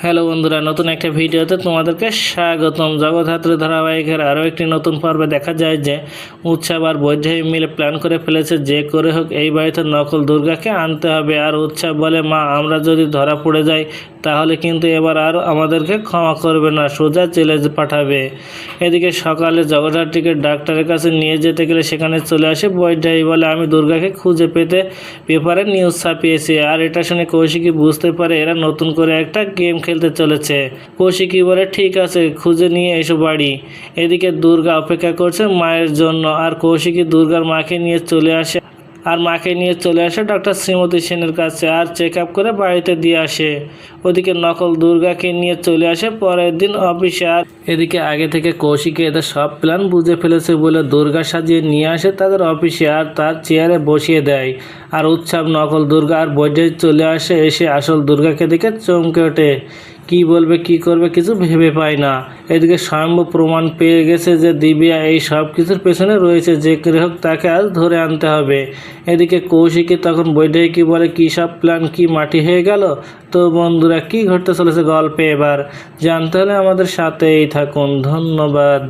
Hello বন্ধুরা, নতুন একটা ভিডিওতে তোমাদেরকে স্বাগতম। জগদ্ধাত্রী ধারাবাহিকের আরও একটি নতুন পর্বে দেখা যায় যে উৎসব আর বৈদেহী মিলে প্ল্যান করে ফেলেছে যে করে হোক এই বাড়িতে নকল দুর্গাকে আনতে হবে। আর উৎসব বলে, মা আমরা যদি ধরা পড়ে যাই তাহলে কিন্তু এবার আর আমাদেরকে ক্ষমা করবে না, সোজা জেলে পাঠাবে। এদিকে সকালে জগদ্ধাত্রীকে ডাক্তারের কাছে নিয়ে যেতে গেলে সেখানে চলে আসে বৈদেহী। বলে, আমি দুর্গাকে খুঁজে পেতে পেপারে নিউজ ছাপিয়েছি। আর এটা শুনে কৌশিকী বুঝতে পারে এরা নতুন করে একটা গেম খেলতে চলেছে। কৌশিকী বলে, ঠিক আছে, খুঁজে নিয়ে এসো বাড়ি। এদিকে দুর্গা অপেক্ষা করছে মায়ের জন্য। আর কৌশিকী দুর্গার মাকে নিয়ে চলে আসে ডক্টর শ্রীমতী সেনের কাছে আর চেক আপ করে বাড়িতে দিয়ে আসে। ওদিকে নকল দুর্গাকে নিয়ে চলে আসে পরের দিন অফিসে। আর এদিকে আগে থেকে কৌশিকী এদের সব প্ল্যান বুঝে ফেলেছে বলে দুর্গা সাজিয়ে নিয়ে আসে তাদের অফিসে আর তার চেয়ারে বসিয়ে দেয়। আর উৎসব নকল দুর্গা আর বৈদেহী চলে আসে। এসে আসল দুর্গাকে দেখে চমকে ওঠে। কি বলবে কি করবে কিছু ভেবে পায় না। এদিকে স্বয়ম্ভু প্রমাণ পেয়ে গেছে যে দিব্যা এই সব কিছুর পেছনে রয়েছে, যে করে হোক তাকে আজ ধরে আনতে হবে। এদিকে কৌশিকী তখন বৈদেহীকে বলে, কি সব প্ল্যান কি মাটি হয়ে গেল? তো বন্ধুরা, কি ঘটতে চলেছে গল্পে এবার জানতে হলে আমাদের সাথেই থাকুন। ধন্যবাদ।